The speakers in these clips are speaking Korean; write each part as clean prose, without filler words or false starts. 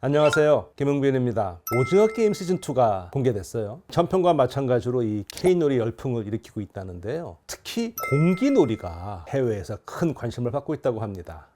안녕하세요, 김흥빈입니다. 오징어 게임 시즌2가 공개됐어요. 전편과 마찬가지로 이 K놀이 열풍을 일으키고 있다는데요. 특히 공기놀이가 해외에서 큰 관심을 받고 있다고 합니다.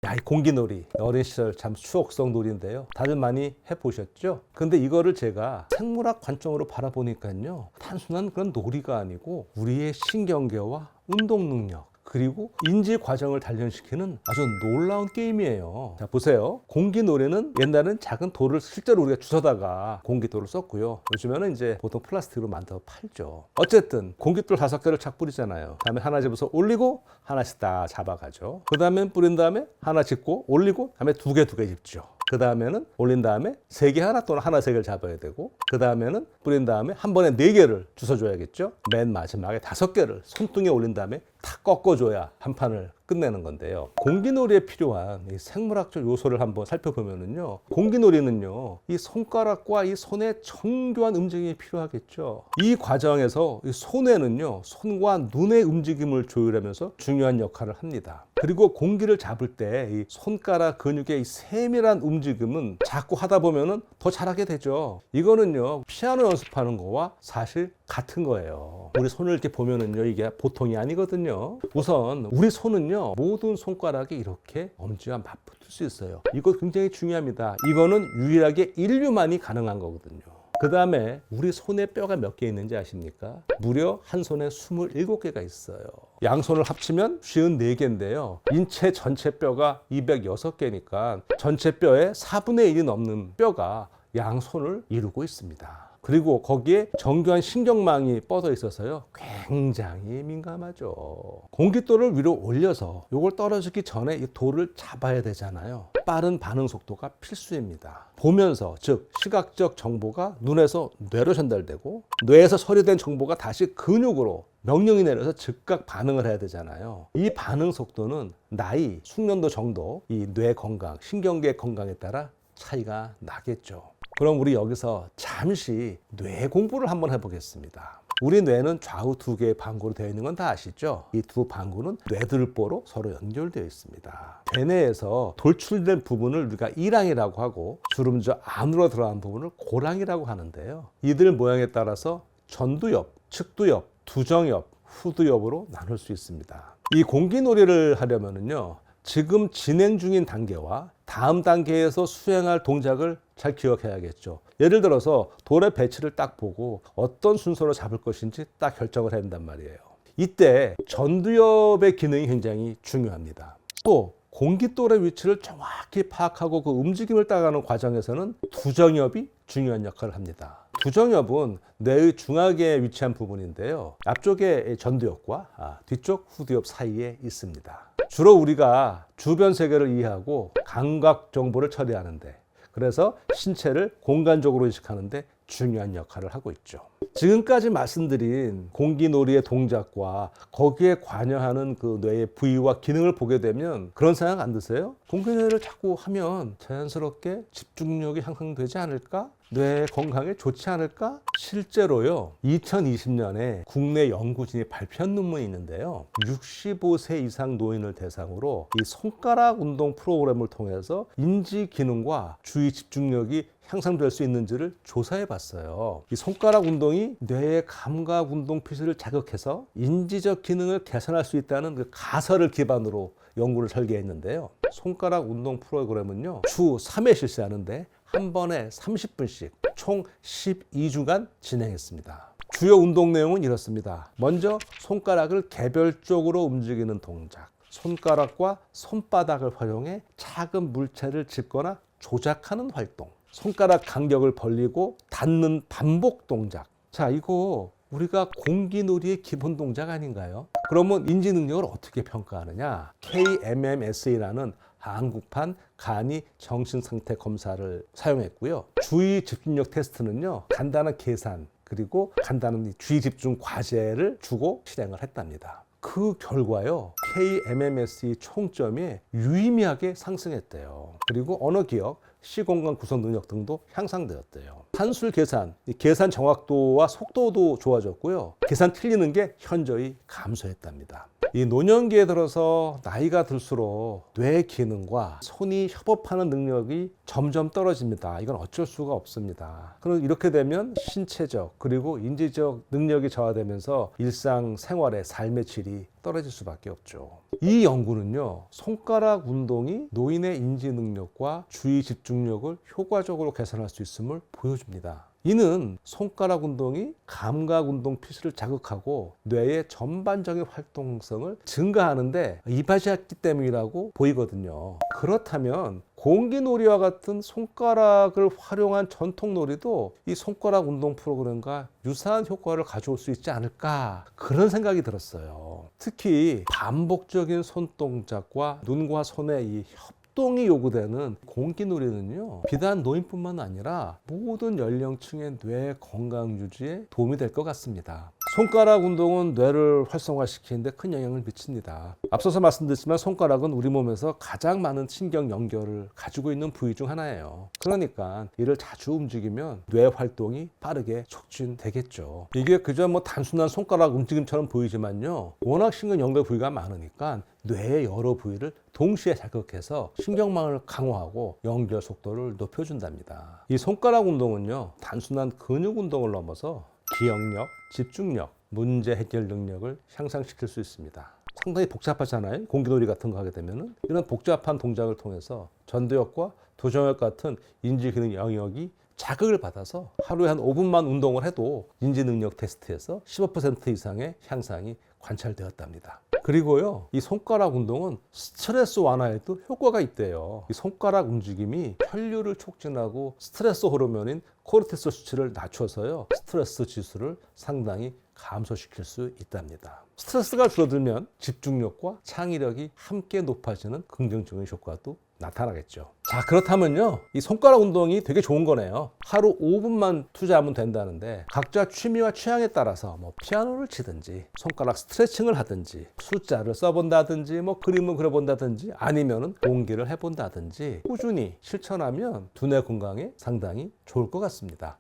이 공기놀이, 어린 시절 참 추억성 놀이인데요. 다들 많이 해보셨죠? 근데 이거를 제가 생물학 관점으로 바라보니까요, 단순한 그런 놀이가 아니고 우리의 신경계와 운동 능력, 그리고 인지 과정을 단련시키는 아주 놀라운 게임이에요. 자, 보세요. 공기놀이는 옛날엔 작은 돌을 실제로 우리가 주워다가 공기돌을 썼고요. 요즘에는 이제 보통 플라스틱으로 만들어 팔죠. 어쨌든 공기돌 5개를 착 뿌리잖아요. 다음에 하나 집어서 올리고 하나씩 다 잡아가죠. 그 다음에 뿌린 다음에 하나 짚고 올리고 다음에 두 개 짚죠. 그 다음에는 올린 다음에 3개 하나 또는 하나 3개를 잡아야 되고, 그 다음에는 뿌린 다음에 한 번에 4개를 주워줘야겠죠. 맨 마지막에 5개를 손등에 올린 다음에 탁 꺾어줘야 한 판을 끝내는 건데요. 공기놀이에 필요한 이 생물학적 요소를 한번 살펴보면은요, 공기놀이는요, 이 손가락과 이 손의 정교한 움직임이 필요하겠죠. 이 과정에서 이 손에는요, 손과 눈의 움직임을 조율하면서 중요한 역할을 합니다. 그리고 공기를 잡을 때 이 손가락 근육의 이 세밀한 움직임은 자꾸 하다 보면은 더 잘하게 되죠. 이거는요, 피아노 연습하는 거와 사실 같은 거예요. 우리 손을 이렇게 보면은요, 이게 보통이 아니거든요. 우선 우리 손은요, 모든 손가락이 이렇게 엄지와 맞붙을 수 있어요. 이거 굉장히 중요합니다. 이거는 유일하게 인류만이 가능한 거거든요. 그 다음에 우리 손에 뼈가 몇 개 있는지 아십니까? 무려 한 손에 27개가 있어요. 양손을 합치면 54개인데요. 인체 전체 뼈가 206개니까 전체 뼈의 4분의 1이 넘는 뼈가 양손을 이루고 있습니다. 그리고 거기에 정교한 신경망이 뻗어 있어서요, 굉장히 민감하죠. 공깃돌을 위로 올려서 이걸 떨어지기 전에 이 돌을 잡아야 되잖아요. 빠른 반응 속도가 필수입니다. 보면서, 즉 시각적 정보가 눈에서 뇌로 전달되고, 뇌에서 처리된 정보가 다시 근육으로 명령이 내려서 즉각 반응을 해야 되잖아요. 이 반응 속도는 나이, 숙련도 정도, 이 뇌 건강, 신경계 건강에 따라 차이가 나겠죠. 그럼 우리 여기서 잠시 뇌 공부를 한번 해보겠습니다. 우리 뇌는 좌우 2개의 방구로 되어 있는 건 다 아시죠? 이 두 방구는 뇌들보로 서로 연결되어 있습니다. 대뇌에서 돌출된 부분을 우리가 이랑이라고 하고, 주름져 안으로 들어간 부분을 고랑이라고 하는데요. 이들 모양에 따라서 전두엽, 측두엽, 두정엽, 후두엽으로 나눌 수 있습니다. 이 공기놀이를 하려면요, 지금 진행 중인 단계와 다음 단계에서 수행할 동작을 잘 기억해야겠죠. 예를 들어서 돌의 배치를 딱 보고 어떤 순서로 잡을 것인지 딱 결정을 해야 된단 말이에요. 이때 전두엽의 기능이 굉장히 중요합니다. 또 공깃돌의 위치를 정확히 파악하고 그 움직임을 따라가는 과정에서는 두정엽이 중요한 역할을 합니다. 두정엽은 뇌의 중앙에 위치한 부분인데요. 앞쪽에 전두엽과 뒤쪽 후두엽 사이에 있습니다. 주로 우리가 주변 세계를 이해하고 감각 정보를 처리하는데, 그래서 신체를 공간적으로 인식하는데 중요한 역할을 하고 있죠. 지금까지 말씀드린 공기놀이의 동작과 거기에 관여하는 그 뇌의 부위와 기능을 보게 되면 그런 생각 안 드세요? 공기놀이를 자꾸 하면 자연스럽게 집중력이 향상되지 않을까? 뇌 건강에 좋지 않을까? 실제로요, 2020년에 국내 연구진이 발표한 논문이 있는데요, 65세 이상 노인을 대상으로 이 손가락 운동 프로그램을 통해서 인지 기능과 주의 집중력이 향상될 수 있는지를 조사해 봤어요. 이 손가락 운동이 뇌의 감각 운동 피실을 자극해서 인지적 기능을 개선할 수 있다는 그 가설을 기반으로 연구를 설계했는데요. 손가락 운동 프로그램은요, 주 3회 실시하는데 한 번에 30분씩 총 12주간 진행했습니다. 주요 운동 내용은 이렇습니다. 먼저 손가락을 개별적으로 움직이는 동작, 손가락과 손바닥을 활용해 작은 물체를 짚거나 조작하는 활동, 손가락 간격을 벌리고 닫는 반복 동작. 자, 이거 우리가 공기놀이의 기본 동작 아닌가요? 그러면 인지 능력을 어떻게 평가하느냐? KMMS라는 한국판 간이 정신상태 검사를 사용했고요. 주의 집중력 테스트는요, 간단한 계산 그리고 간단한 주의 집중 과제를 주고 실행을 했답니다. 그 결과요, KMMS의 총점이 유의미하게 상승했대요. 그리고 언어 기억, 시공간 구성 능력 등도 향상되었대요. 산술 계산, 계산 정확도와 속도도 좋아졌고요. 계산 틀리는 게 현저히 감소했답니다. 이 노년기에 들어서 나이가 들수록 뇌 기능과 손이 협업하는 능력이 점점 떨어집니다. 이건 어쩔 수가 없습니다. 그럼 이렇게 되면 신체적 그리고 인지적 능력이 저하되면서 일상생활의 삶의 질이 떨어질 수밖에 없죠. 이 연구는요, 손가락 운동이 노인의 인지 능력과 주의 집중력을 효과적으로 개선할 수 있음을 보여줍니다. 이는 손가락 운동이 감각 운동 필수를 자극하고 뇌의 전반적인 활동성을 증가하는데 이바지했기 때문이라고 보이거든요. 그렇다면 공기놀이와 같은 손가락을 활용한 전통놀이도 이 손가락 운동 프로그램과 유사한 효과를 가져올 수 있지 않을까, 그런 생각이 들었어요. 특히 반복적인 손동작과 눈과 손의 이 협동이 요구되는 공기놀이는요, 비단 노인뿐만 아니라 모든 연령층의 뇌 건강 유지에 도움이 될 것 같습니다. 손가락 운동은 뇌를 활성화시키는데 큰 영향을 미칩니다. 앞서서 말씀드렸지만 손가락은 우리 몸에서 가장 많은 신경 연결을 가지고 있는 부위 중 하나예요. 그러니까 이를 자주 움직이면 뇌 활동이 빠르게 촉진되겠죠. 이게 그저 단순한 손가락 움직임처럼 보이지만요, 워낙 신경 연결 부위가 많으니까 뇌의 여러 부위를 동시에 자극해서 신경망을 강화하고 연결 속도를 높여준답니다. 이 손가락 운동은요, 단순한 근육 운동을 넘어서 기억력, 집중력, 문제 해결 능력을 향상시킬 수 있습니다. 상당히 복잡하잖아요. 공기놀이 같은 거 하게 되면은 이런 복잡한 동작을 통해서 전두엽과 도정엽 같은 인지 기능 영역이 자극을 받아서 하루에 한 5분만 운동을 해도 인지 능력 테스트에서 15% 이상의 향상이 관찰되었답니다. 그리고요, 이 손가락 운동은 스트레스 완화에도 효과가 있대요. 이 손가락 움직임이 혈류를 촉진하고 스트레스 호르몬인 코르티솔 수치를 낮춰서요, 스트레스 지수를 상당히 감소시킬 수 있답니다. 스트레스가 줄어들면 집중력과 창의력이 함께 높아지는 긍정적인 효과도 나타나겠죠. 자, 그렇다면요, 이 손가락 운동이 되게 좋은 거네요. 하루 5분만 투자하면 된다는데 각자 취미와 취향에 따라서 피아노를 치든지 손가락 스트레칭을 하든지 숫자를 써본다든지 그림을 그려본다든지 아니면은 공기를 해본다든지 꾸준히 실천하면 두뇌 건강에 상당히 좋을 것 같습니다.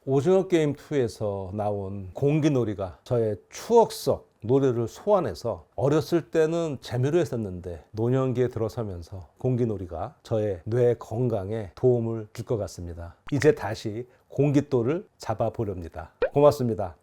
오징어 게임 2에서 나온 공기놀이가 저의 추억 속 노래를 소환해서 어렸을 때는 재미로 했었는데 노년기에 들어서면서 공기놀이가 저의 뇌 건강에 도움을 줄 것 같습니다. 이제 다시 공깃돌을 잡아보렵니다. 고맙습니다.